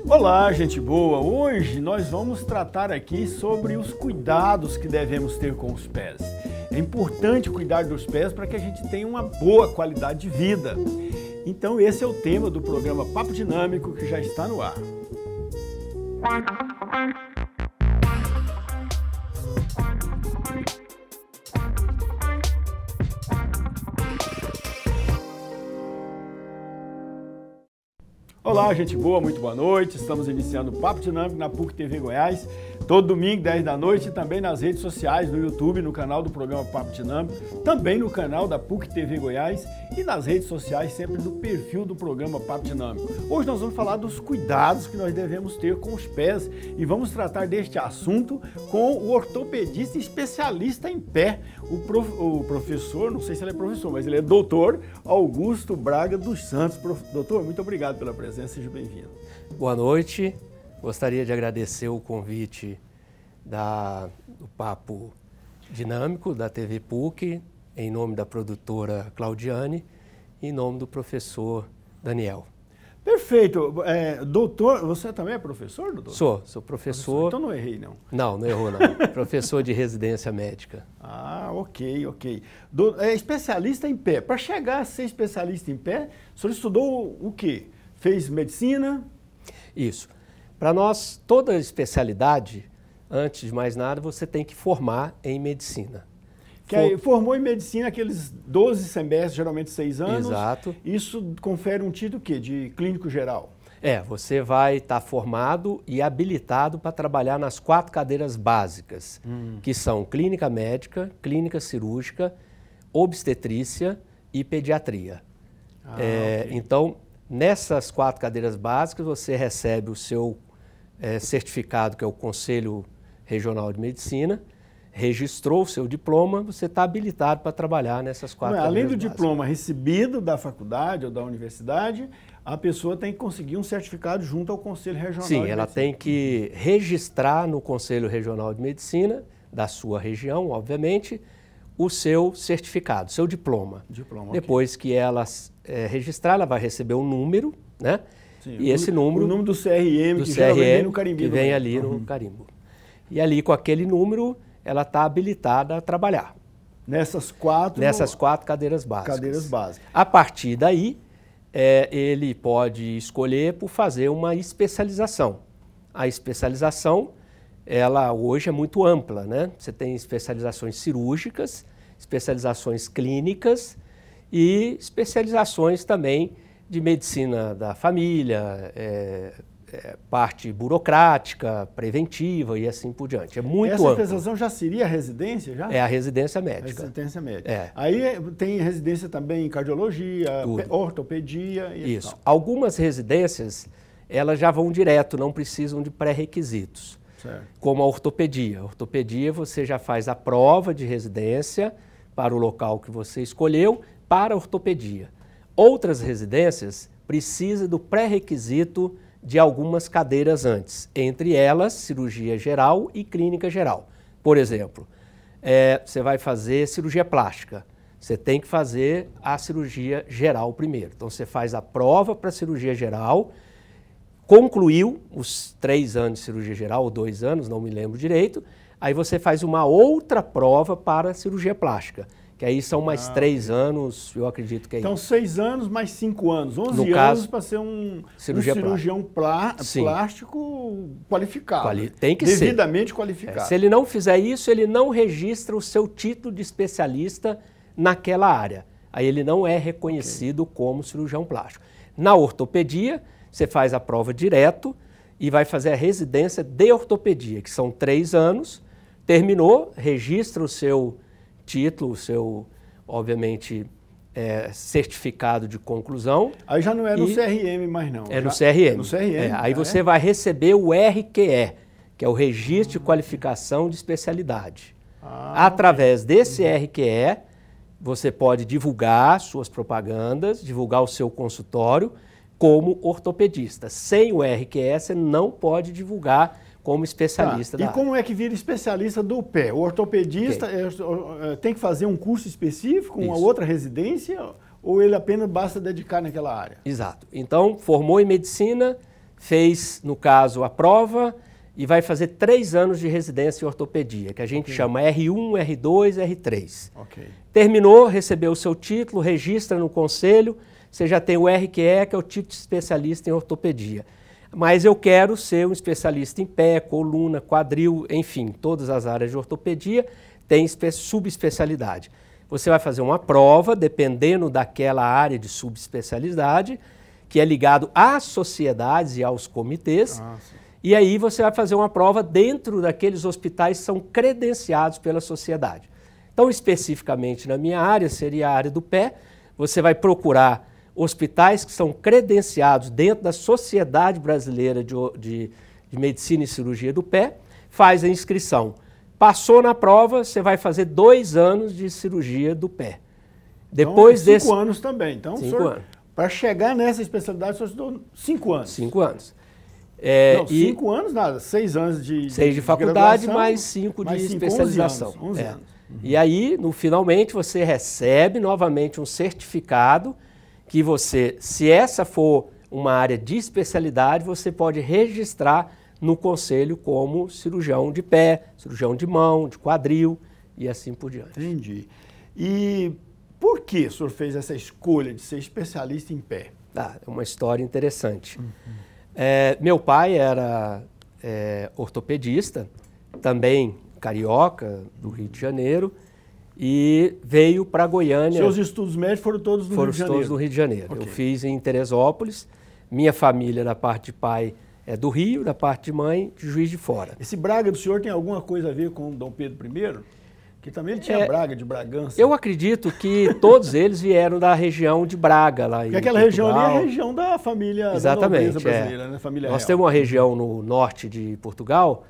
Olá, gente boa! Hoje nós vamos tratar aqui sobre os cuidados que devemos ter com os pés. É importante cuidar dos pés para que a gente tenha uma boa qualidade de vida. Então esse é o tema do programa Papo Dinâmico que já está no ar. Olá, gente boa, muito boa noite. Estamos iniciando o Papo Dinâmico na PUC TV Goiás, todo domingo, 10 da noite, e também nas redes sociais, no YouTube, no canal do programa Papo Dinâmico, também no canal da PUC TV Goiás e nas redes sociais, sempre no perfil do programa Papo Dinâmico. Hoje nós vamos falar dos cuidados que nós devemos ter com os pés e vamos tratar deste assunto com o ortopedista especialista em pé, o professor, não sei se ele é professor, mas ele é doutor Augusto Braga dos Santos. Doutor, muito obrigado pela presença, seja bem-vindo. Boa noite, gostaria de agradecer o convite do Papo Dinâmico da TV PUC, em nome da produtora Claudiane e em nome do professor Daniel. Perfeito. Doutor, você também é professor, doutor? Sou professor. Então não errei, não. Não errou, não. Professor de residência médica. Ah, ok. É especialista em pé. Para chegar a ser especialista em pé, o senhor estudou o quê? Fez medicina? Isso. Para nós, toda especialidade, antes de mais nada, você tem que formar em medicina. Que aí, formou em medicina aqueles 12 semestres, geralmente 6 anos. Exato. Isso confere um título o quê? De clínico geral? Você vai estar formado e habilitado para trabalhar nas 4 cadeiras básicas, que são clínica médica, clínica cirúrgica, obstetrícia e pediatria. Okay. Então, nessas 4 cadeiras básicas, você recebe o seu certificado, que é o Conselho Regional de Medicina, registrou o seu diploma, você está habilitado para trabalhar nessas 4 cadeiras além do básicas. Diploma recebido da faculdade ou da universidade, a pessoa tem que conseguir um certificado junto ao Conselho Regional de Medicina. Sim, ela tem que registrar no Conselho Regional de Medicina, da sua região, obviamente, o seu certificado, seu diploma. Depois que ela registrar, ela vai receber um número, né? Sim, e esse número... O número do CRM, que geralmente vem no carimbo. Que vem ali no carimbo. E ali, com aquele número, ela está habilitada a trabalhar. Nessas 4 cadeiras básicas. A partir daí, ele pode escolher por fazer uma especialização. A especialização, ela hoje é muito ampla, né? Você tem especializações cirúrgicas, especializações clínicas e especializações também de medicina da família, parte burocrática, preventiva e assim por diante. É muito amplo. Essa especialização já seria a residência? Já? É a residência médica. Residência médica. Aí tem residência também em cardiologia, ortopedia e isso. Tal. Algumas residências, elas já vão direto, não precisam de pré-requisitos. Como a ortopedia. A ortopedia, você já faz a prova de residência para o local que você escolheu para a ortopedia. Outras residências precisam do pré-requisito de algumas cadeiras antes, entre elas cirurgia geral e clínica geral. Por exemplo, você vai fazer cirurgia plástica, você tem que fazer a cirurgia geral primeiro. Então você faz a prova para a cirurgia geral, concluiu os 3 anos de cirurgia geral, ou 2 anos, não me lembro direito, aí você faz uma outra prova para a cirurgia plástica, que aí são mais 3 anos, eu acredito que é isso. Então 6 anos mais 5 anos, 11 anos para ser um cirurgião plástico qualificado. Tem que ser. Devidamente qualificado. Se ele não fizer isso, ele não registra o seu título de especialista naquela área. Aí ele não é reconhecido como cirurgião plástico. Na ortopedia, você faz a prova direto e vai fazer a residência de ortopedia, que são 3 anos, terminou, registra o seu título, o seu, obviamente, certificado de conclusão. Aí já não é no CRM mais não. É no CRM. No CRM. Aí você vai receber o RQE, que é o Registro de Qualificação de Especialidade. Através desse RQE, você pode divulgar suas propagandas, divulgar o seu consultório como ortopedista. Sem o RQE, você não pode divulgar como especialista da área. E como é que vira especialista do pé? O ortopedista tem que fazer um curso específico, uma outra residência, ou ele apenas basta dedicar naquela área? Exato. Então, formou em medicina, fez, no caso, a prova e vai fazer 3 anos de residência em ortopedia, que a gente chama R1, R2, R3. Terminou, recebeu o seu título, registra no conselho, você já tem o RQE, que é o tipo de especialista em ortopedia. Mas eu quero ser um especialista em pé, coluna, quadril, enfim, todas as áreas de ortopedia tem subespecialidade. Você vai fazer uma prova, dependendo daquela área de subespecialidade, que é ligado às sociedades e aos comitês, e aí você vai fazer uma prova dentro daqueles hospitais que são credenciados pela sociedade. Então, especificamente na minha área, seria a área do pé, você vai procurar hospitais que são credenciados dentro da Sociedade Brasileira de Medicina e Cirurgia do Pé, faz a inscrição. Passou na prova, você vai fazer 2 anos de cirurgia do pé. Depois então, 5 anos também. Então, 5 anos. Para chegar nessa especialidade, só estudou 5 anos. 5 anos. Não, 5 anos nada, 6 anos de 6 de faculdade, mais 5 de especialização. 11 anos. E aí, finalmente, você recebe novamente um certificado que você, se essa for uma área de especialidade, você pode registrar no conselho como cirurgião de pé, cirurgião de mão, de quadril e assim por diante. Entendi. E por que o senhor fez essa escolha de ser especialista em pé? É uma história interessante. Meu pai era ortopedista, também carioca, do Rio de Janeiro, e veio para Goiânia. Seus estudos médicos foram todos no Rio de Janeiro? Foram todos no Rio de Janeiro. Eu fiz em Teresópolis, minha família da parte de pai é do Rio, da parte de mãe, de Juiz de Fora. Esse Braga do senhor tem alguma coisa a ver com Dom Pedro I? Que também ele tinha Braga, de Bragança. Eu acredito que todos eles vieram da região de Braga, lá em Portugal. Aquela região ali é a região da família da nobreza brasileira, né? Família Nós real. temos uma região no norte de Portugal,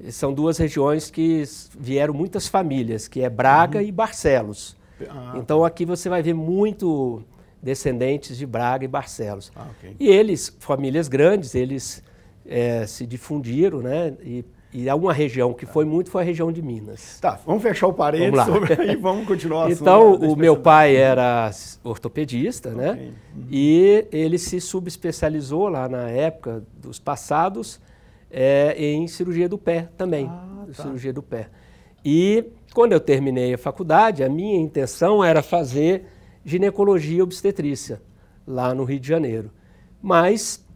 são 2 regiões que vieram muitas famílias, que é Braga e Barcelos. Então aqui você vai ver muito descendentes de Braga e Barcelos. E eles, famílias grandes, eles se difundiram, né? E há uma região que foi muito, foi a região de Minas. Tá, vamos fechar o parênteses e vamos continuar. Então, o meu pai era ortopedista, né? E ele se subespecializou lá na época dos passados em cirurgia do pé também. Cirurgia do pé. E quando eu terminei a faculdade, a minha intenção era fazer ginecologia e obstetrícia lá no Rio de Janeiro. Mas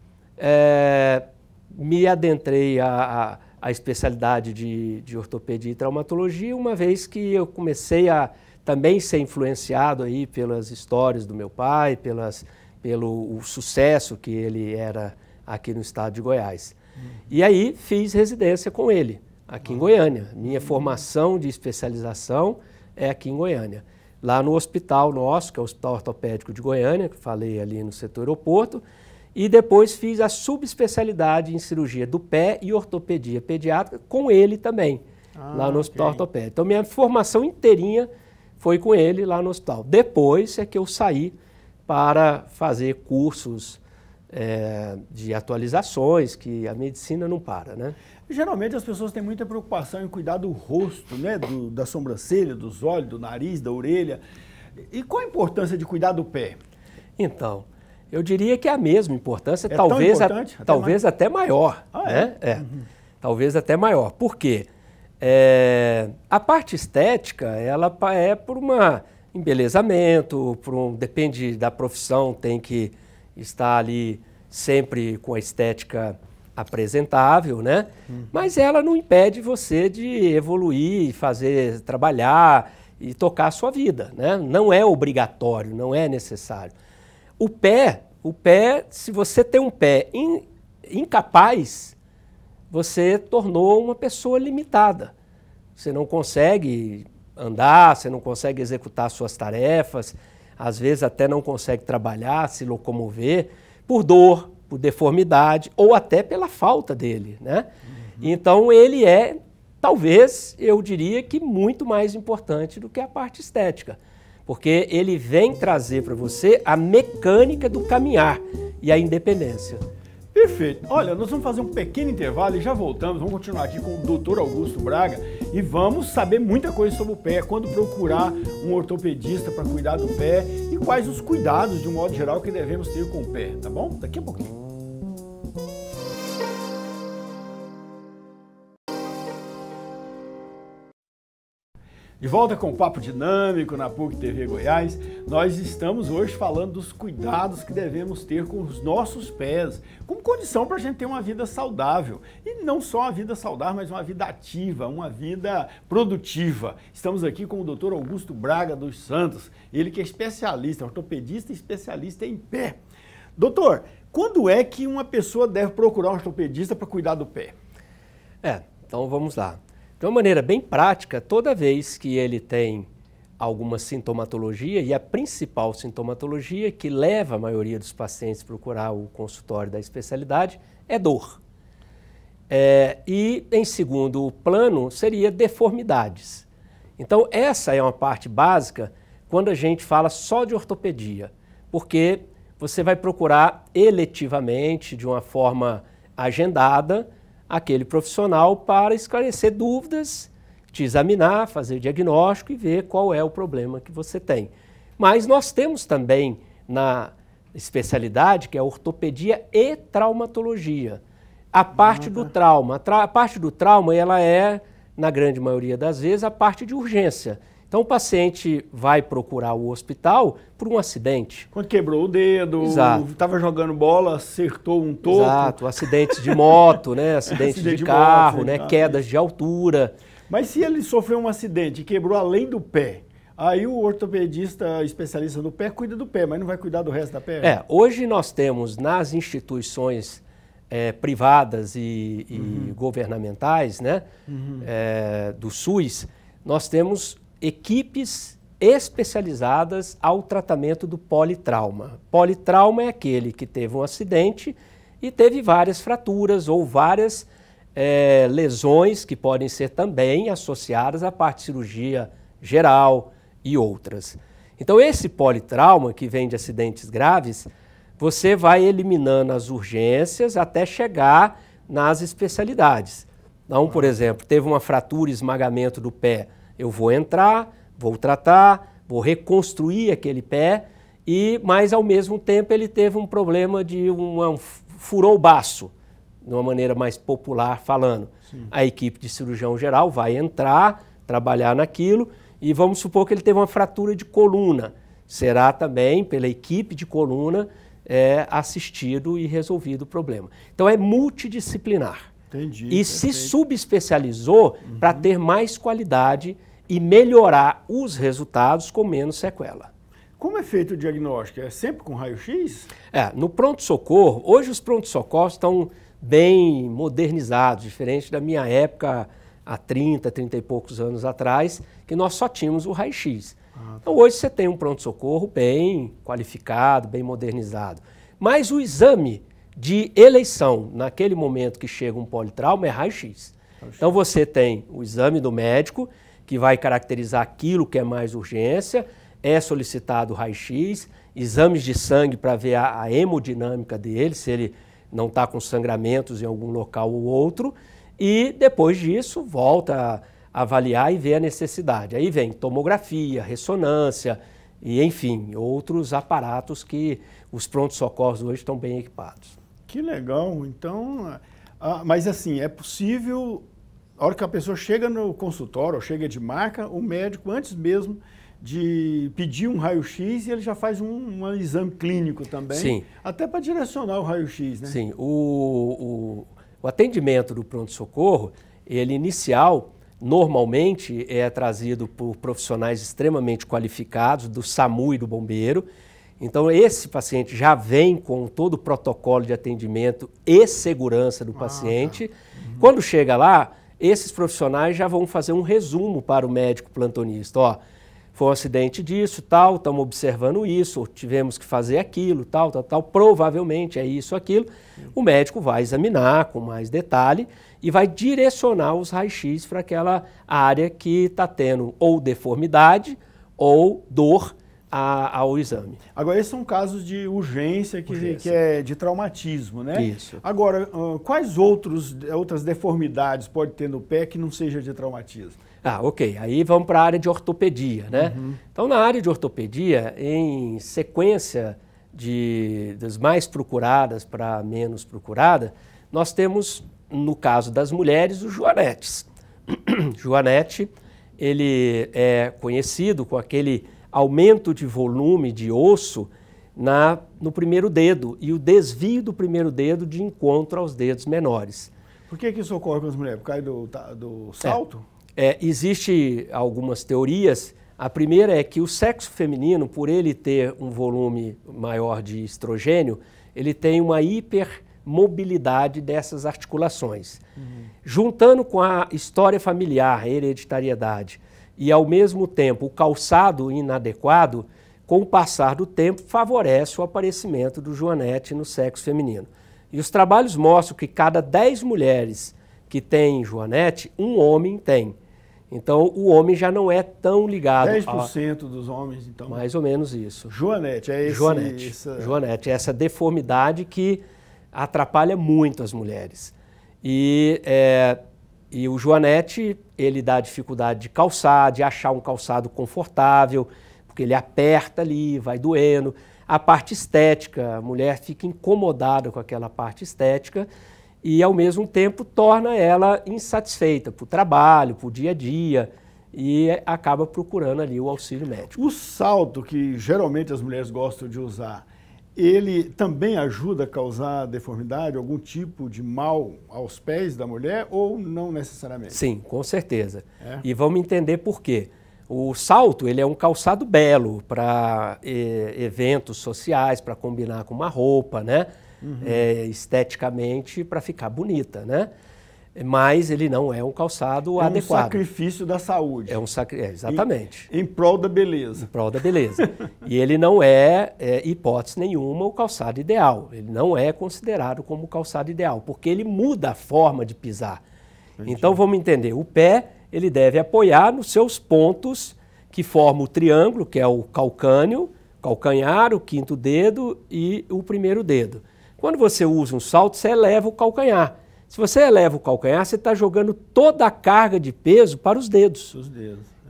me adentrei a especialidade de ortopedia e traumatologia, uma vez que eu comecei a também ser influenciado aí pelas histórias do meu pai, pelo sucesso que ele era aqui no estado de Goiás. E aí fiz residência com ele, aqui em Goiânia. Minha formação de especialização é aqui em Goiânia. Lá no hospital nosso, que é o Hospital Ortopédico de Goiânia, que falei ali no setor aeroporto, e depois fiz a subespecialidade em cirurgia do pé e ortopedia pediátrica com ele também, lá no Hospital Ortopédico. Então, minha formação inteirinha foi com ele lá no hospital. Depois é que eu saí para fazer cursos de atualizações, que a medicina não para, né? Geralmente as pessoas têm muita preocupação em cuidar do rosto, né? Da sobrancelha, dos olhos, do nariz, da orelha. E qual a importância de cuidar do pé? Então, eu diria que é a mesma importância, talvez até maior. Né? Talvez até maior. Por quê? A parte estética, ela é por um embelezamento, depende da profissão, tem que estar ali sempre com a estética apresentável, né? Mas ela não impede você de evoluir, trabalhar e tocar a sua vida, né? Não é obrigatório, não é necessário. O pé, se você tem um pé incapaz, você tornou uma pessoa limitada. Você não consegue andar, você não consegue executar suas tarefas, às vezes até não consegue trabalhar, se locomover, por dor, por deformidade ou até pela falta dele, né? Então ele talvez, eu diria que muito mais importante do que a parte estética, porque ele vem trazer para você a mecânica do caminhar e a independência. Perfeito. Olha, nós vamos fazer um pequeno intervalo e já voltamos. Vamos continuar aqui com o Dr. Augusto Braga e vamos saber muita coisa sobre o pé, quando procurar um ortopedista para cuidar do pé e quais os cuidados, de um modo geral, que devemos ter com o pé, tá bom? Daqui a pouquinho. De volta com o Papo Dinâmico na PUC TV Goiás, nós estamos hoje falando dos cuidados que devemos ter com os nossos pés, como condição para a gente ter uma vida saudável. E não só uma vida saudável, mas uma vida ativa, uma vida produtiva. Estamos aqui com o Dr. Augusto Braga dos Santos, ele que é especialista, ortopedista e especialista em pé. Doutor, quando é que uma pessoa deve procurar um ortopedista para cuidar do pé? Então vamos lá. De uma maneira bem prática, toda vez que ele tem alguma sintomatologia, e a principal sintomatologia que leva a maioria dos pacientes a procurar o consultório da especialidade é dor. E em segundo plano seria deformidades. Então essa é uma parte básica quando a gente fala só de ortopedia, porque você vai procurar eletivamente, de uma forma agendada, aquele profissional para esclarecer dúvidas, te examinar, fazer diagnóstico e ver qual é o problema que você tem. Mas nós temos também na especialidade, que é a ortopedia e traumatologia, a parte do trauma. A parte do trauma, ela é, na grande maioria das vezes, a parte de urgência. Então o paciente vai procurar o hospital por um acidente. Quando quebrou o dedo, estava jogando bola, acertou um toco. Exato, acidentes de moto, né? Acidentes de carro, né? Quedas de altura. Mas se ele sofreu um acidente e quebrou além do pé, aí o ortopedista especialista do pé cuida do pé, mas não vai cuidar do resto da perna? Hoje nós temos nas instituições privadas e governamentais, né? Do SUS, nós temos equipes especializadas ao tratamento do politrauma. Politrauma é aquele que teve um acidente e teve várias fraturas ou várias lesões que podem ser também associadas à parte de cirurgia geral e outras. Então esse politrauma que vem de acidentes graves, você vai eliminando as urgências até chegar nas especialidades. Então, por exemplo, teve uma fratura e esmagamento do pé, eu vou entrar, vou tratar, vou reconstruir aquele pé, mas ao mesmo tempo ele teve um problema de furou o baço, de uma maneira mais popular falando. Sim. A equipe de cirurgião geral vai entrar, trabalhar naquilo, e vamos supor que ele teve uma fratura de coluna. Será também pela equipe de coluna assistido e resolvido o problema. Então é multidisciplinar. Entendi. E se subespecializou para ter mais qualidade e melhorar os resultados com menos sequela. Como é feito o diagnóstico? É sempre com raio-x? No pronto-socorro, hoje os pronto-socorros estão bem modernizados, diferente da minha época, há 30 e poucos anos atrás, que nós só tínhamos o raio-x. Então hoje você tem um pronto-socorro bem qualificado, bem modernizado. Mas o exame de eleição, naquele momento que chega um politrauma, é raio-x. Então você tem o exame do médico, que vai caracterizar aquilo que é mais urgência, é solicitado raio-x, exames de sangue para ver a hemodinâmica dele, se ele não está com sangramentos em algum local ou outro, e depois disso volta a avaliar e ver a necessidade. Aí vem tomografia, ressonância e, enfim, outros aparatos que os prontos-socorros hoje estão bem equipados. Que legal! Então, mas assim, é possível... A hora que a pessoa chega no consultório, ou chega de marca, o médico, antes mesmo de pedir um raio-x, ele já faz um exame clínico também. Sim. Até para direcionar o raio-x, né? Sim. O atendimento do pronto-socorro, ele inicial, normalmente é trazido por profissionais extremamente qualificados, do SAMU e do bombeiro. Então, esse paciente já vem com todo o protocolo de atendimento e segurança do paciente. Quando chega lá, esses profissionais já vão fazer um resumo para o médico plantonista. Foi um acidente disso, tal, estamos observando isso, tivemos que fazer aquilo, tal, provavelmente é isso, aquilo. O médico vai examinar com mais detalhe e vai direcionar os raios-x para aquela área que está tendo ou deformidade ou dor ao exame. Agora, esses são casos de urgência, que é de traumatismo, né? Isso. Agora, quais outras deformidades pode ter no pé que não seja de traumatismo? Ok. Aí vamos para a área de ortopedia, né? Então, na área de ortopedia, em sequência das mais procuradas para menos procurada, nós temos, no caso das mulheres, os joanetes. Joanete ele é conhecido com aquele aumento de volume de osso no primeiro dedo e o desvio do primeiro dedo de encontro aos dedos menores. Por que isso ocorre com as mulheres? Por causa do salto? Existe algumas teorias. A primeira é que o sexo feminino, por ele ter um volume maior de estrogênio, ele tem uma hipermobilidade dessas articulações. Juntando com a história familiar, a hereditariedade, e ao mesmo tempo o calçado inadequado, com o passar do tempo favorece o aparecimento do joanete no sexo feminino. E os trabalhos mostram que cada 10 mulheres que têm joanete, um homem tem. Então, o homem já não é tão ligado 10% dos homens, então. Mais ou menos isso. Joanete, é esse... Joanete, é essa deformidade que atrapalha muito as mulheres. E o joanete, ele dá dificuldade de calçar, de achar um calçado confortável, porque ele aperta ali, vai doendo. A parte estética, a mulher fica incomodada com aquela parte estética, e, ao mesmo tempo, torna ela insatisfeita para o trabalho, para o dia a dia, e acaba procurando ali o auxílio médico. O salto, que geralmente as mulheres gostam de usar, ele também ajuda a causar deformidade, algum tipo de mal aos pés da mulher, ou não necessariamente? Sim, com certeza. E vamos entender por quê. O salto, ele é um calçado belo para eventos sociais, para combinar com uma roupa, né? Esteticamente para ficar bonita, né? Mas ele não é um calçado adequado. É um sacrifício da saúde. Exatamente. Em prol da beleza. Em prol da beleza. E ele não é, hipótese nenhuma, o calçado ideal. Ele não é considerado como o calçado ideal, porque ele muda a forma de pisar. Entendi. Então vamos entender, o pé ele deve apoiar nos seus pontos que formam o triângulo, que é o calcâneo, calcanhar, o quinto dedo e o primeiro dedo. Quando você usa um salto, você eleva o calcanhar. Se você eleva o calcanhar, você está jogando toda a carga de peso para os dedos.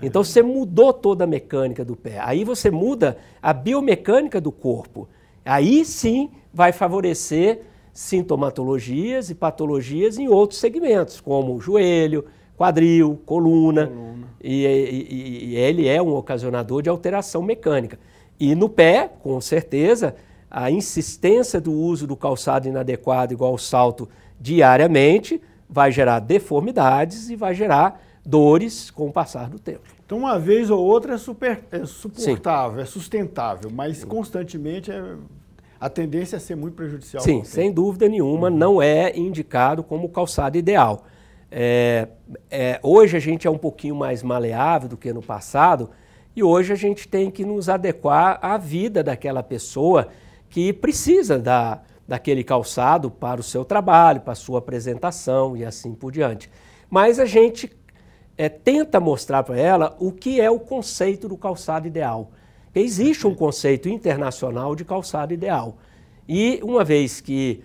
Então você mudou toda a mecânica do pé. Aí você muda a biomecânica do corpo. Aí sim vai favorecer sintomatologias e patologias em outros segmentos, como joelho, quadril, coluna. E ele é um ocasionador de alteração mecânica. E no pé, com certeza, a insistência do uso do calçado inadequado igual ao salto diariamente vai gerar deformidades e vai gerar dores com o passar do tempo. Então, uma vez ou outra é suportável, sim, é sustentável, mas constantemente a tendência é ser muito prejudicial. Sim, sem dúvida nenhuma, não é indicado como calçado ideal. Hoje a gente é um pouquinho mais maleável do que no passado, e hoje a gente tem que nos adequar à vida daquela pessoa que precisa daquele calçado para o seu trabalho, para a sua apresentação e assim por diante. Mas a gente tenta mostrar para ela o que é o conceito do calçado ideal. Existe um conceito internacional de calçado ideal. E uma vez que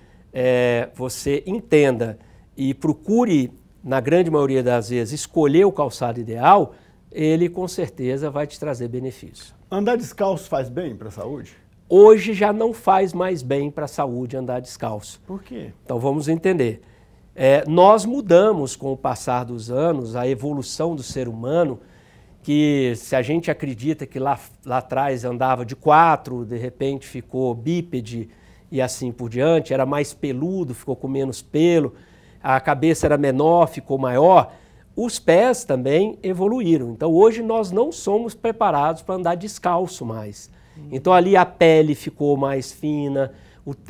você entenda e procure, na grande maioria das vezes, escolher o calçado ideal, ele com certeza vai te trazer benefício. Andar descalço faz bem para a saúde? Hoje já não faz mais bem para a saúde andar descalço. Por quê? Então vamos entender. Nós mudamos com o passar dos anos, a evolução do ser humano, que se a gente acredita que lá atrás andava de 4, de repente ficou bípede e assim por diante, era mais peludo, ficou com menos pelo, a cabeça era menor, ficou maior, os pés também evoluíram. Então hoje nós não somos preparados para andar descalço mais. Então ali a pele ficou mais fina,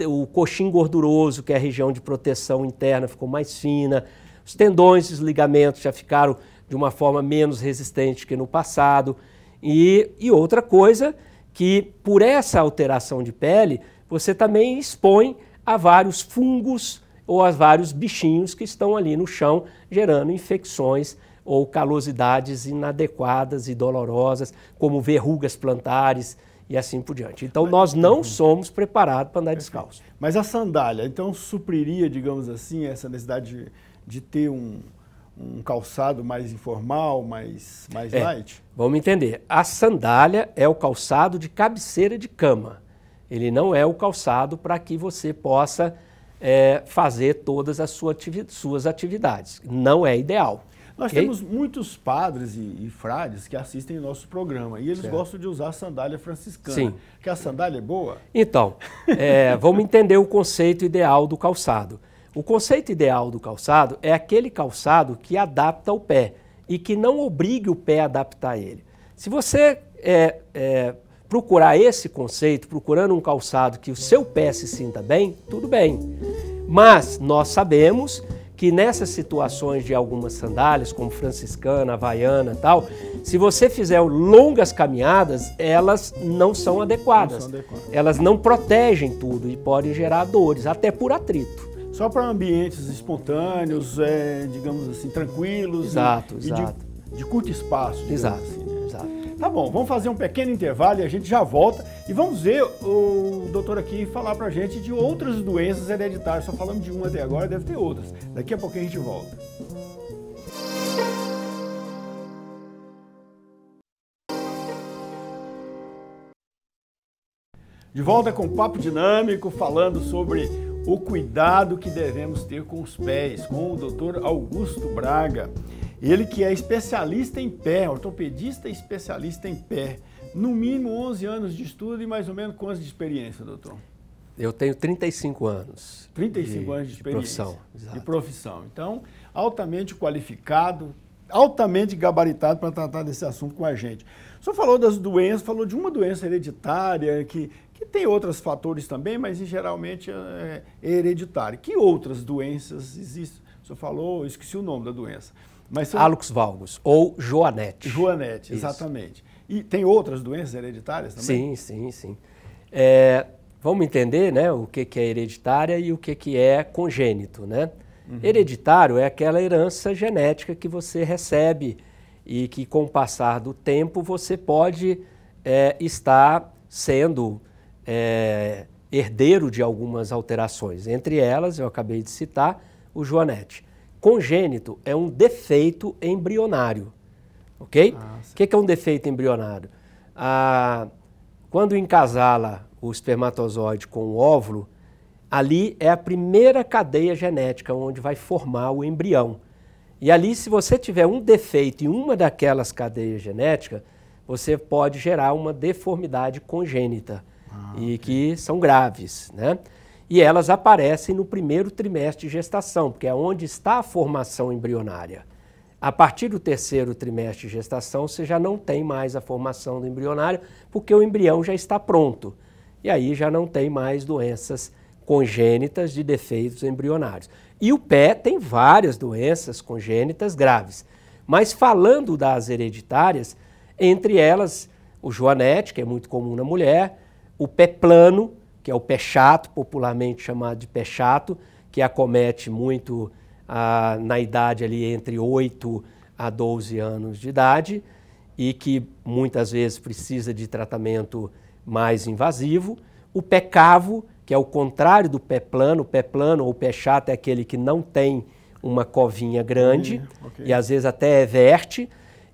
o coxim gorduroso, que é a região de proteção interna, ficou mais fina, os tendões e os ligamentos já ficaram de uma forma menos resistente que no passado. E outra coisa, que por essa alteração de pele, você também expõe a vários fungos ou a vários bichinhos que estão ali no chão, gerando infecções ou calosidades inadequadas e dolorosas, como verrugas plantares, e assim por diante. Então, nós não somos preparados para andar descalço. Mas a sandália, então, supriria, digamos assim, essa necessidade de ter um calçado mais informal, mais light? Vamos entender. A sandália é o calçado de cabeceira de cama. Ele não é o calçado para que você possa fazer todas as suas atividades. Não é ideal. Nós temos muitos padres e frades que assistem o nosso programa e eles gostam de usar a sandália franciscana. Sim. Que a sandália é boa? Então, vamos entender o conceito ideal do calçado. O conceito ideal do calçado é aquele calçado que adapta o pé e que não obrigue o pé a adaptar ele. Se você procurar esse conceito, procurando um calçado que o seu pé se sinta bem, tudo bem. Mas nós sabemos que nessas situações de algumas sandálias, como franciscana, havaiana e tal, se você fizer longas caminhadas, elas não são adequadas. Elas não protegem tudo e podem gerar dores, até por atrito. Só para ambientes espontâneos, digamos assim, tranquilos. Exato. De curto espaço. Exato. Assim, né? Tá bom, vamos fazer um pequeno intervalo e a gente já volta e vamos ver o doutor aqui falar pra gente de outras doenças hereditárias. Só falamos de uma até agora, deve ter outras. Daqui a pouquinho a gente volta. De volta com o Papo Dinâmico, falando sobre o cuidado que devemos ter com os pés, com o doutor Augusto Braga. Ele que é especialista em pé, ortopedista e especialista em pé. No mínimo 11 anos de estudo e mais ou menos quantos de experiência, doutor? Eu tenho 35 anos. 35 anos de experiência. Profissão. Exato. De profissão. Então, altamente qualificado, altamente gabaritado para tratar desse assunto com a gente. O senhor falou das doenças, falou de uma doença hereditária que tem outros fatores também, mas geralmente é hereditária. Que outras doenças existem? O senhor falou, eu esqueci o nome da doença. Hallux valgus, ou Joanete. Joanete, exatamente. E tem outras doenças hereditárias também? Sim. Vamos entender, né, o que é hereditária e o que é congênito, né? Uhum. Hereditário é aquela herança genética que você recebe e que com o passar do tempo você pode estar sendo herdeiro de algumas alterações. Entre elas, eu acabei de citar, o Joanete. Congênito é um defeito embrionário, ok? O que é um defeito embrionário? Quando encasala o espermatozoide com o óvulo, ali é a primeira cadeia genética onde vai formar o embrião. E ali, se você tiver um defeito em uma daquelas cadeias genéticas, você pode gerar uma deformidade congênita, e que são graves, né? E elas aparecem no primeiro trimestre de gestação, porque é onde está a formação embrionária. A partir do terceiro trimestre de gestação, você já não tem mais a formação do embrionário, porque o embrião já está pronto. E aí já não tem mais doenças congênitas de defeitos embrionários. E o pé tem várias doenças congênitas graves. Mas falando das hereditárias, entre elas o Joanete, que é muito comum na mulher, o pé plano, que é o pé chato, popularmente chamado de pé chato, que acomete muito na idade ali entre 8 a 12 anos de idade e que muitas vezes precisa de tratamento mais invasivo. O pé cavo, que é o contrário do pé plano. O pé plano ou pé chato é aquele que não tem uma covinha grande e às vezes até verte.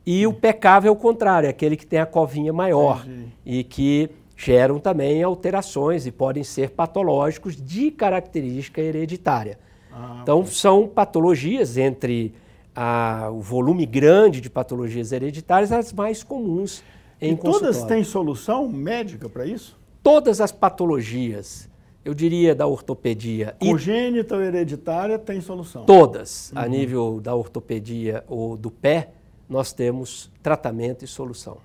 E o pé cavo é o contrário, é aquele que tem a covinha maior e que geram também alterações e podem ser patológicos de característica hereditária. Então, são patologias entre o volume grande de patologias hereditárias, as mais comuns em consultório. Todas têm solução médica para isso? Todas as patologias, eu diria da ortopedia. Congênita ou hereditária tem solução? Todas, a nível da ortopedia ou do pé, nós temos tratamento e solução.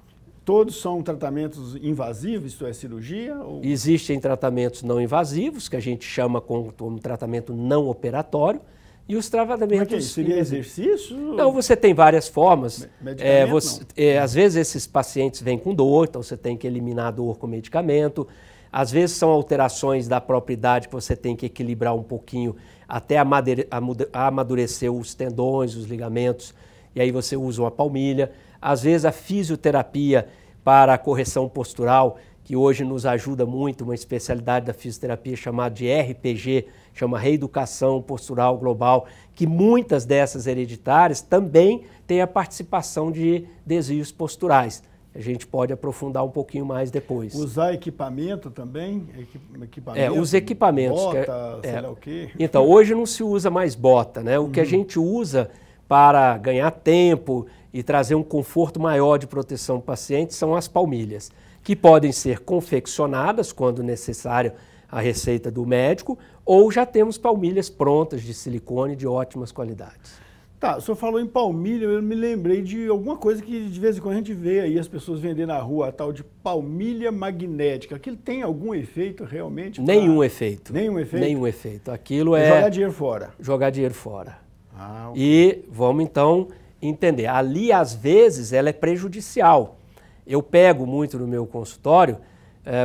Todos são tratamentos invasivos, isto é, cirurgia? Ou... Existem tratamentos não invasivos, que a gente chama como tratamento não operatório, e os tratamentos... Como é que é isso? Seria exercício? Não, você tem várias formas. Medicamento, às vezes esses pacientes vêm com dor, então você tem que eliminar a dor com medicamento. Às vezes são alterações da própria idade que você tem que equilibrar um pouquinho até amadurecer os tendões, os ligamentos, e aí você usa uma palmilha. Às vezes a fisioterapia para a correção postural, que hoje nos ajuda muito, uma especialidade da fisioterapia chamada de RPG, chama Reeducação Postural Global, que muitas dessas hereditárias também têm a participação de desvios posturais. A gente pode aprofundar um pouquinho mais depois. Usar equipamento também? Os equipamentos. Bota, sei lá o quê. Então, hoje não se usa mais bota, né? O que a gente usa para ganhar tempo e trazer um conforto maior de proteção para o paciente são as palmilhas, que podem ser confeccionadas quando necessário a receita do médico, ou já temos palmilhas prontas de silicone de ótimas qualidades. Tá, o senhor falou em palmilha, eu me lembrei de alguma coisa que de vez em quando a gente vê aí as pessoas vendendo na rua, a tal de palmilha magnética. Aquilo tem algum efeito realmente? Nenhum efeito. Nenhum efeito? Nenhum efeito. Aquilo é... jogar dinheiro fora. Jogar dinheiro fora. Ah, okay. E vamos então entender. Ali, às vezes, ela é prejudicial. Eu pego muito no meu consultório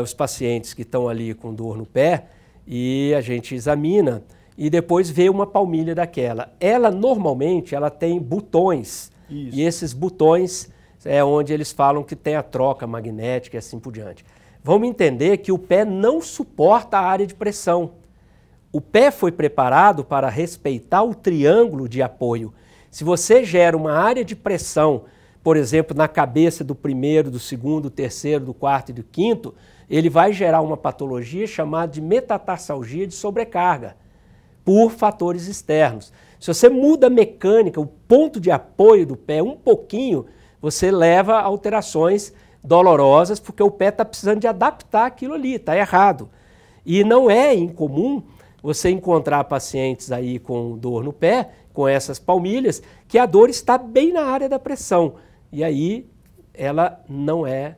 os pacientes que estão ali com dor no pé e a gente examina e depois vê uma palmilha daquela. Ela, normalmente, ela tem botões. Isso. E esses botões é onde eles falam que tem a troca magnética e assim por diante. Vamos entender que o pé não suporta a área de pressão. O pé foi preparado para respeitar o triângulo de apoio. Se você gera uma área de pressão, por exemplo, na cabeça do primeiro, do segundo, do terceiro, do quarto e do quinto, ele vai gerar uma patologia chamada de metatarsalgia de sobrecarga, por fatores externos. Se você muda a mecânica, o ponto de apoio do pé um pouquinho, você leva a alterações dolorosas, porque o pé está precisando de adaptar aquilo ali, está errado. E não é incomum você encontrar pacientes aí com dor no pé, com essas palmilhas, que a dor está bem na área da pressão. E aí ela não é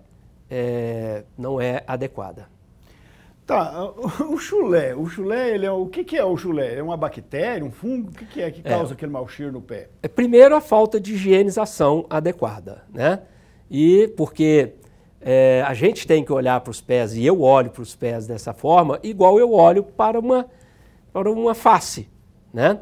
adequada. Tá, o chulé, ele é, o que é o chulé? É uma bactéria, um fungo? O que é que causa aquele mau cheiro no pé? Primeiro, a falta de higienização adequada, né? E porque a gente tem que olhar para os pés, e eu olho para os pés dessa forma, igual eu olho para uma face, né?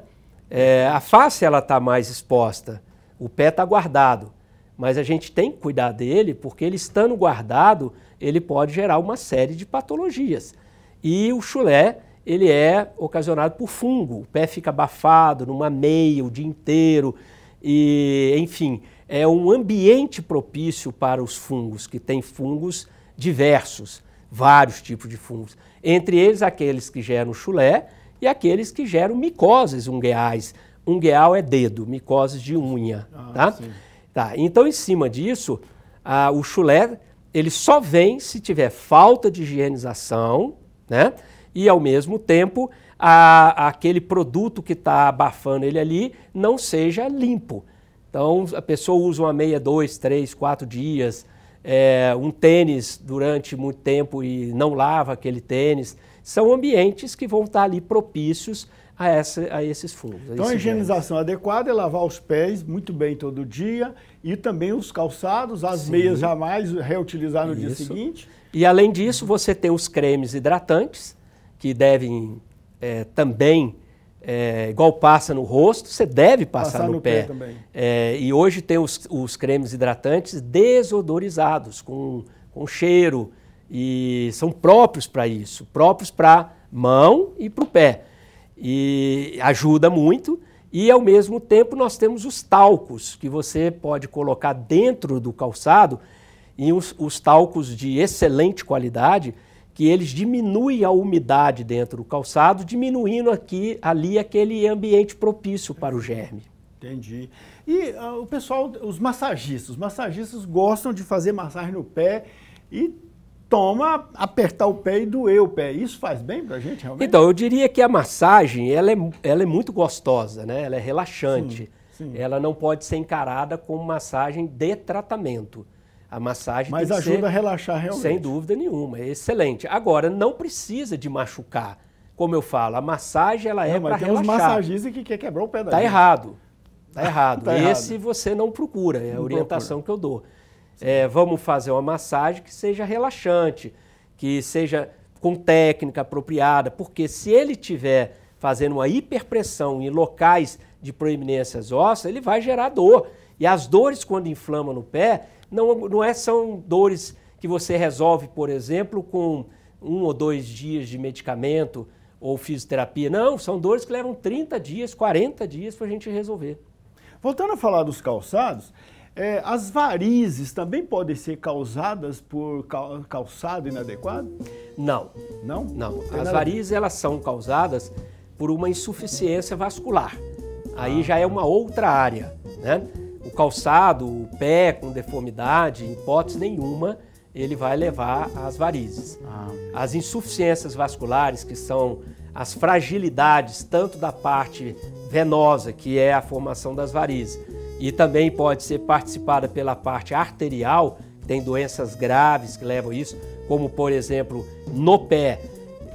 A face ela está mais exposta, o pé está guardado, mas a gente tem que cuidar dele porque ele estando guardado, ele pode gerar uma série de patologias. E o chulé, ele é ocasionado por fungo, o pé fica abafado, numa meia o dia inteiro, e enfim, é um ambiente propício para os fungos, que tem fungos diversos, vários tipos de fungos, entre eles aqueles que geram chulé, e aqueles que geram micoses ungueais. Ungueal é dedo, micoses de unha. Tá? Tá, então, em cima disso, o chulé ele só vem se tiver falta de higienização, né? E, ao mesmo tempo, aquele produto que está abafando ele ali não seja limpo. Então, a pessoa usa uma meia 2, 3, 4 dias, um tênis durante muito tempo e não lava aquele tênis. São ambientes que vão estar ali propícios a esses fungos. Então a higienização adequada é lavar os pés muito bem todo dia e também os calçados, as meias jamais reutilizar no dia seguinte. E além disso você tem os cremes hidratantes que devem também, igual passa no rosto, você deve passar no pé também. E hoje tem os cremes hidratantes desodorizados, com cheiro, e são próprios para isso, próprios para mão e para o pé. E ajuda muito. E, ao mesmo tempo, nós temos os talcos, que você pode colocar dentro do calçado, e os talcos de excelente qualidade, que eles diminuem a umidade dentro do calçado, diminuindo ali aquele ambiente propício para o germe. Entendi. E o pessoal, os massagistas gostam de fazer massagem no pé e apertar o pé e doer o pé. Isso faz bem pra gente, realmente? Então, eu diria que a massagem, ela é muito gostosa, né? Ela é relaxante. Sim. Ela não pode ser encarada como massagem de tratamento. A massagem Mas ajuda a relaxar realmente. Sem dúvida nenhuma, é excelente. Agora, não precisa de machucar. Como eu falo, a massagem ela é para relaxar. Mas tem uns massagistas que quer quebrar o pé da gente. Tá errado. Tá Esse errado. Você não procura, é a orientação que eu dou. Vamos fazer uma massagem que seja relaxante, que seja com técnica apropriada, porque se ele estiver fazendo uma hiperpressão em locais de proeminências ósseas, ele vai gerar dor. E as dores, quando inflamam no pé, são dores que você resolve, por exemplo, com 1 ou 2 dias de medicamento ou fisioterapia. Não, são dores que levam 30 dias, 40 dias para a gente resolver. Voltando a falar dos calçados, as varizes também podem ser causadas por calçado inadequado? Não. Não? Não. As varizes elas são causadas por uma insuficiência vascular. Aí já é uma outra área, né? O calçado, o pé com deformidade, em hipótese nenhuma, ele vai levar às varizes. As insuficiências vasculares, que são as fragilidades tanto da parte venosa, que é a formação das varizes, e também pode ser participada pela parte arterial, tem doenças graves que levam a isso, como por exemplo no pé.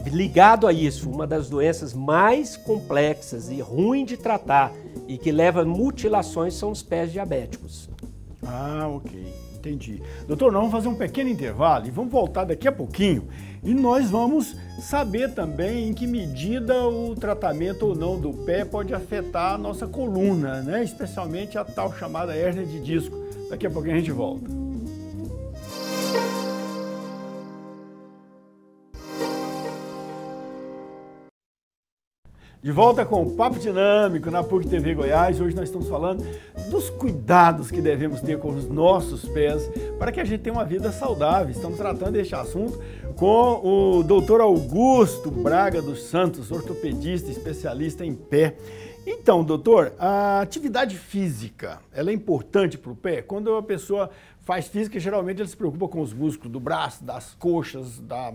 Ligado a isso, uma das doenças mais complexas e ruim de tratar e que leva a mutilações são os pés diabéticos. Ok. Entendi. Doutor, nós vamos fazer um pequeno intervalo e vamos voltar daqui a pouquinho e nós vamos saber também em que medida o tratamento ou não do pé pode afetar a nossa coluna, né? Especialmente a tal chamada hérnia de disco. Daqui a pouquinho a gente volta. De volta com o Papo Dinâmico na PUC TV Goiás. Hoje nós estamos falando dos cuidados que devemos ter com os nossos pés para que a gente tenha uma vida saudável. Estamos tratando deste assunto com o Dr. Augusto Braga dos Santos, ortopedista, especialista em pé. Então, doutor, a atividade física, ela é importante para o pé? Quando a pessoa faz física, geralmente ele se preocupa com os músculos do braço, das coxas, da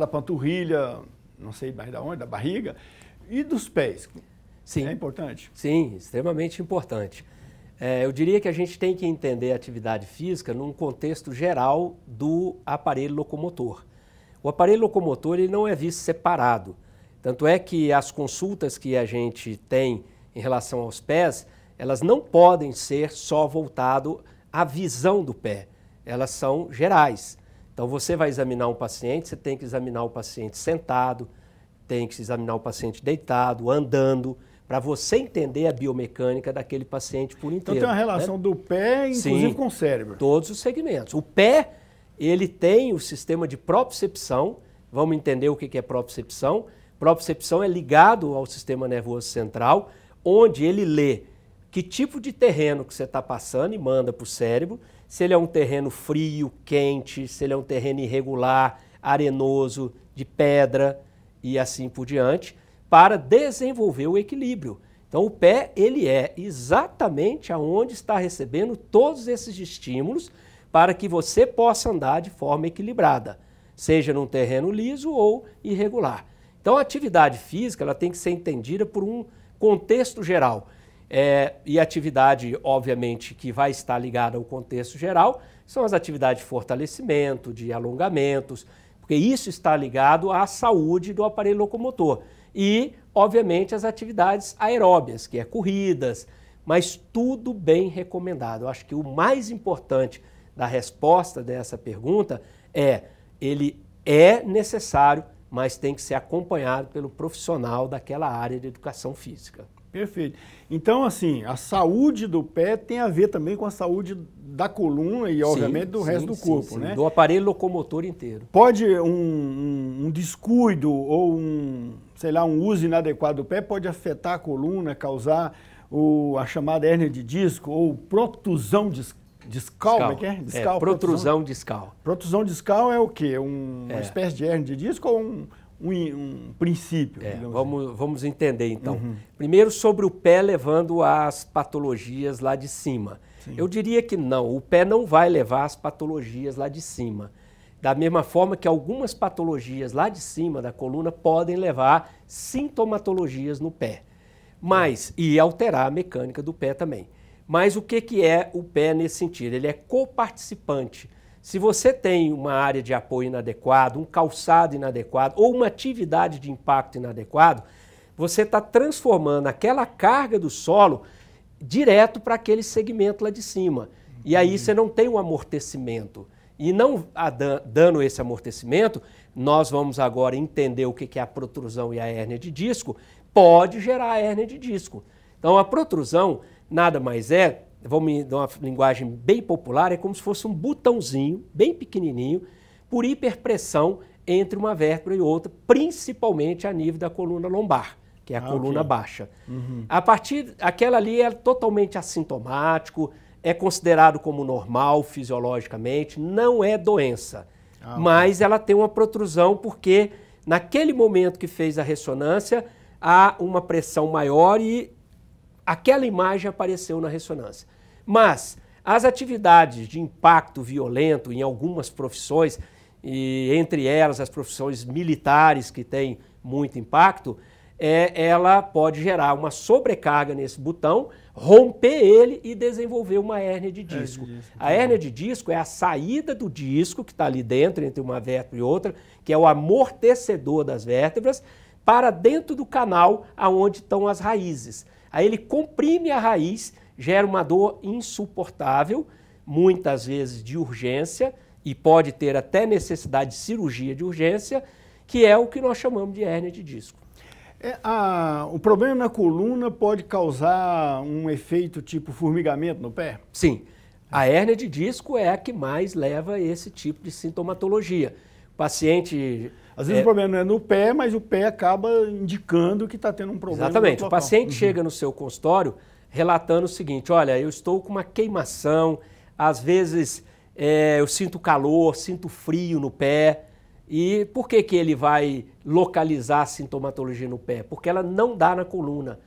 panturrilha, não sei mais da onde, da barriga. E dos pés? Sim. É importante? Sim, extremamente importante. Eu diria que a gente tem que entender a atividade física num contexto geral do aparelho locomotor. O aparelho locomotor ele não é visto separado. Tanto é que as consultas que a gente tem em relação aos pés, elas não podem ser só voltado à visão do pé. Elas são gerais. Então você vai examinar um paciente, você tem que examinar o paciente sentado, tem que examinar o paciente deitado, andando, para você entender a biomecânica daquele paciente por inteiro. Então tem uma relação, né, do pé, inclusive, com o cérebro. Todos os segmentos. O pé, ele tem o sistema de propriocepção. Vamos entender o que é propriocepção. Propriocepção é ligado ao sistema nervoso central, onde ele lê que tipo de terreno que você está passando e manda para o cérebro, se ele é um terreno frio, quente, se ele é um terreno irregular, arenoso, de pedra, e assim por diante, para desenvolver o equilíbrio. Então o pé, ele é exatamente aonde está recebendo todos esses estímulos para que você possa andar de forma equilibrada, seja num terreno liso ou irregular. Então a atividade física ela tem que ser entendida por um contexto geral. E a atividade, obviamente, que vai estar ligada ao contexto geral, são as atividades de fortalecimento, de alongamentos, porque isso está ligado à saúde do aparelho locomotor. E, obviamente, as atividades aeróbias, que é corridas, mas tudo bem recomendado. Eu acho que o mais importante da resposta dessa pergunta ele é necessário, mas tem que ser acompanhado pelo profissional daquela área de educação física. Perfeito. Então, assim, a saúde do pé tem a ver também com a saúde da coluna e, obviamente, do resto do corpo, né? Do aparelho locomotor inteiro. Pode um descuido ou um uso inadequado do pé pode afetar a coluna, causar a chamada hérnia de disco ou protusão discal, como é que é? Discal, protrusão discal. Protusão discal é o quê? Uma espécie de hérnia de disco ou um princípio? Vamos entender então. Primeiro sobre o pé levando às patologias lá de cima. Sim. Eu diria que não, o pé não vai levar às patologias lá de cima. Da mesma forma que algumas patologias lá de cima da coluna podem levar sintomatologias no pé. E alterar a mecânica do pé também. Mas o que é o pé nesse sentido? Ele é coparticipante. Se você tem uma área de apoio inadequado, um calçado inadequado ou uma atividade de impacto inadequado, você está transformando aquela carga do solo direto para aquele segmento lá de cima. E aí você não tem um amortecimento. E não dando esse amortecimento, nós vamos agora entender o que é a protrusão e a hérnia de disco, pode gerar a hérnia de disco. Então a protrusão nada mais vamos dar uma linguagem bem popular, é como se fosse um botãozinho, bem pequenininho, por hiperpressão entre uma vértebra e outra, principalmente a nível da coluna lombar, que é a coluna baixa. Aquela ali é totalmente assintomático, é considerado como normal fisiologicamente, não é doença, mas ela tem uma protrusão porque naquele momento que fez a ressonância, há uma pressão maior e aquela imagem apareceu na ressonância. Mas as atividades de impacto violento em algumas profissões, e entre elas as profissões militares que têm muito impacto, ela pode gerar uma sobrecarga nesse botão, romper ele e desenvolver uma hérnia de disco. A hérnia de disco é a saída do disco, que está ali dentro, entre uma vértebra e outra, que é o amortecedor das vértebras, para dentro do canal aonde estão as raízes. Aí ele comprime a raiz, gera uma dor insuportável, muitas vezes de urgência, e pode ter até necessidade de cirurgia de urgência, que é o que nós chamamos de hérnia de disco. O problema na coluna pode causar um efeito tipo formigamento no pé? Sim. A hérnia de disco é a que mais leva a esse tipo de sintomatologia. O paciente... Às vezes o problema não é no pé, mas o pé acaba indicando que está tendo um problema. Exatamente. O paciente chega no seu consultório relatando o seguinte: olha, eu estou com uma queimação, às vezes eu sinto calor, sinto frio no pé. E por que ele vai localizar a sintomatologia no pé? Porque ela não dá na coluna.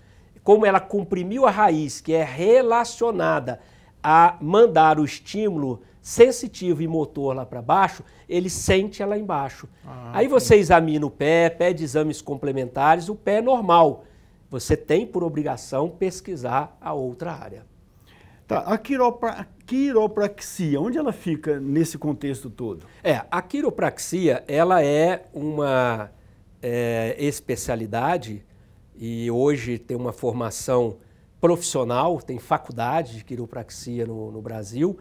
Como ela comprimiu a raiz, que é relacionada a mandar o estímulo sensitivo e motor lá para baixo, ele sente ela embaixo. Aí você examina o pé, pede exames complementares, o pé é normal. Você tem por obrigação pesquisar a outra área. Tá, a quiropraxia, onde ela fica nesse contexto todo? A quiropraxia, ela é uma especialidade e hoje tem uma formação profissional, tem faculdade de quiropraxia no Brasil,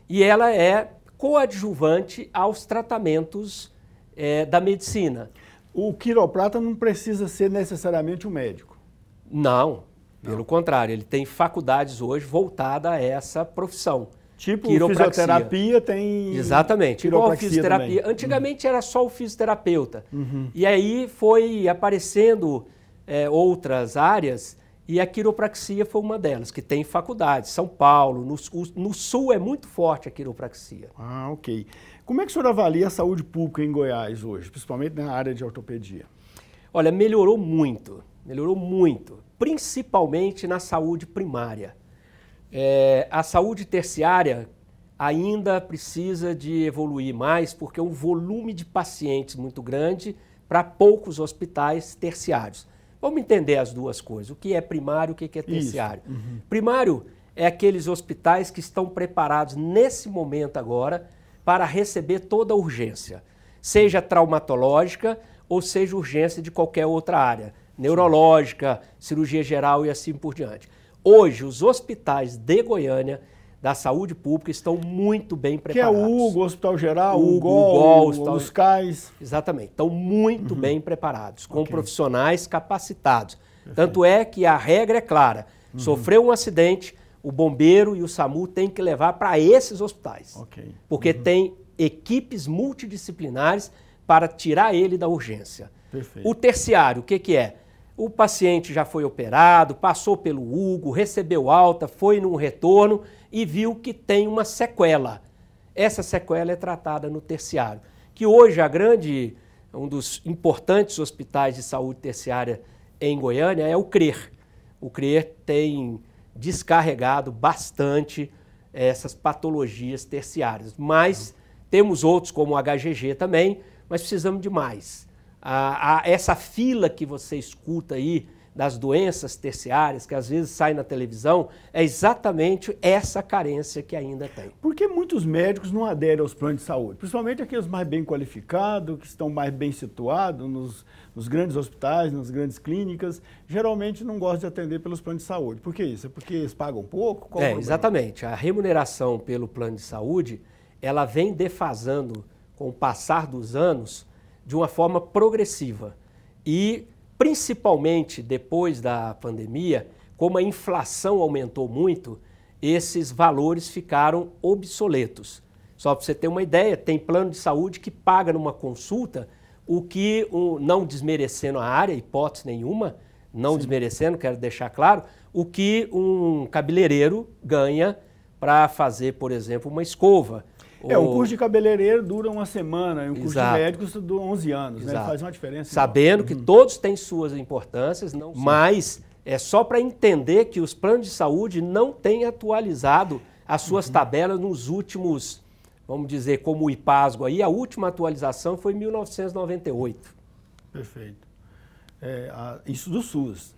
e ela é coadjuvante aos tratamentos da medicina. O quiroprata não precisa ser necessariamente um médico? Não. Pelo contrário, ele tem faculdades hoje voltadas a essa profissão. Tipo fisioterapia tem... Exatamente, igual a fisioterapia. Também. Antigamente era só o fisioterapeuta. E aí foi aparecendo outras áreas e a quiropraxia foi uma delas, que tem faculdades. São Paulo, no Sul é muito forte a quiropraxia. Ok. Como é que o senhor avalia a saúde pública em Goiás hoje, principalmente na área de ortopedia? Olha, melhorou muito, principalmente na saúde primária. A saúde terciária ainda precisa de evoluir mais porque é um volume de pacientes muito grande para poucos hospitais terciários. Vamos entender as duas coisas, o que é primário e o que é terciário. Primário é aqueles hospitais que estão preparados nesse momento agora para receber toda a urgência, seja traumatológica ou seja urgência de qualquer outra área. Neurológica, cirurgia geral e assim por diante. Hoje, os hospitais de Goiânia, da saúde pública, estão muito bem preparados. Que é o Hugo, Hospital Geral, o GOL, os CAIS. Exatamente, estão muito bem preparados, com profissionais capacitados. Perfeito. Tanto é que a regra é clara, sofreu um acidente, o bombeiro e o SAMU têm que levar para esses hospitais. Porque tem equipes multidisciplinares para tirar ele da urgência. Perfeito. O terciário, o que é? O paciente já foi operado, passou pelo Hugo, recebeu alta, foi num retorno e viu que tem uma sequela. Essa sequela é tratada no terciário, que hoje um dos importantes hospitais de saúde terciária em Goiânia é o CRER. O CRER tem descarregado bastante essas patologias terciárias, mas temos outros como o HGG também, mas precisamos de mais. Essa fila que você escuta aí das doenças terciárias, que às vezes sai na televisão, é exatamente essa carência que ainda tem. Por que muitos médicos não aderem aos planos de saúde? Principalmente aqueles mais bem qualificados, que estão mais bem situados nos grandes hospitais, nas grandes clínicas, geralmente não gostam de atender pelos planos de saúde. Por que isso? É porque eles pagam pouco? Qual o problema? Exatamente. A remuneração pelo plano de saúde, ela vem defasando com o passar dos anos de uma forma progressiva e principalmente depois da pandemia, como a inflação aumentou muito, esses valores ficaram obsoletos. Só para você ter uma ideia, tem plano de saúde que paga numa consulta o que, não desmerecendo a área, hipótese nenhuma, não desmerecendo, quero deixar claro, o que um cabeleireiro ganha para fazer, por exemplo, uma escova. Um curso de cabeleireiro dura uma semana, e um curso de médico dura 11 anos, né? Faz uma diferença. Sabendo que todos têm suas importâncias, mas É só para entender que os planos de saúde não têm atualizado as suas tabelas nos últimos, vamos dizer, como o IPASGO aí, a última atualização foi em 1998. Perfeito. Isso do SUS.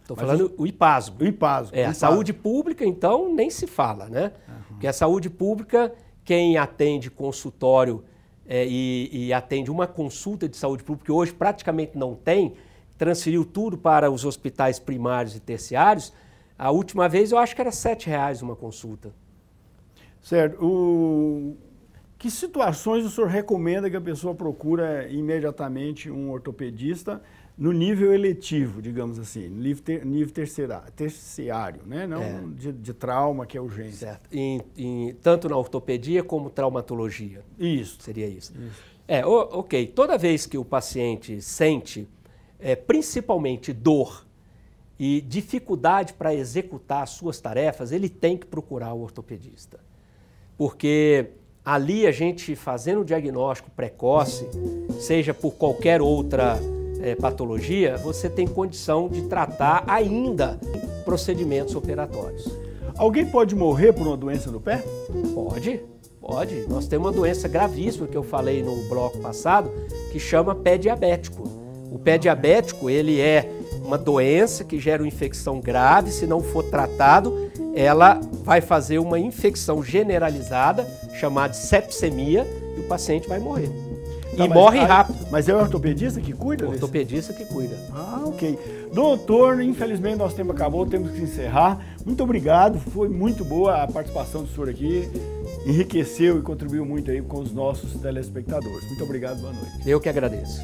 Estou falando o IPASGO. O IPASGO. A saúde pública, então, nem se fala, né? Porque a saúde pública, quem atende consultório e atende uma consulta de saúde pública, que hoje praticamente não tem, transferiu tudo para os hospitais primários e terciários, a última vez eu acho que era R$7 uma consulta. Certo. Que situações o senhor recomenda que a pessoa procura imediatamente um ortopedista no nível eletivo, digamos assim, nível terciário, né? Não de trauma, que é urgência. Certo. Tanto na ortopedia como traumatologia. Isso. Seria isso. Ok. Toda vez que o paciente sente, principalmente dor e dificuldade para executar as suas tarefas, ele tem que procurar o ortopedista. Porque ali a gente fazendo o diagnóstico precoce, seja por qualquer outra patologia, você tem condição de tratar ainda procedimentos operatórios. Alguém pode morrer por uma doença no pé? Pode. Nós temos uma doença gravíssima que eu falei no bloco passado, que chama pé diabético. O pé diabético, ele é uma doença que gera uma infecção grave, se não for tratado, ela vai fazer uma infecção generalizada, chamada de sepsemia, e o paciente vai morrer. E morre rápido. Mas é o ortopedista que cuida? O ortopedista que cuida. Ok. Doutor, infelizmente nosso tempo acabou, temos que encerrar. Muito obrigado, foi muito boa a participação do senhor aqui, enriqueceu e contribuiu muito aí com os nossos telespectadores. Muito obrigado, boa noite. Eu que agradeço.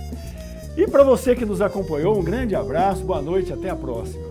E para você que nos acompanhou, um grande abraço, boa noite, até a próxima.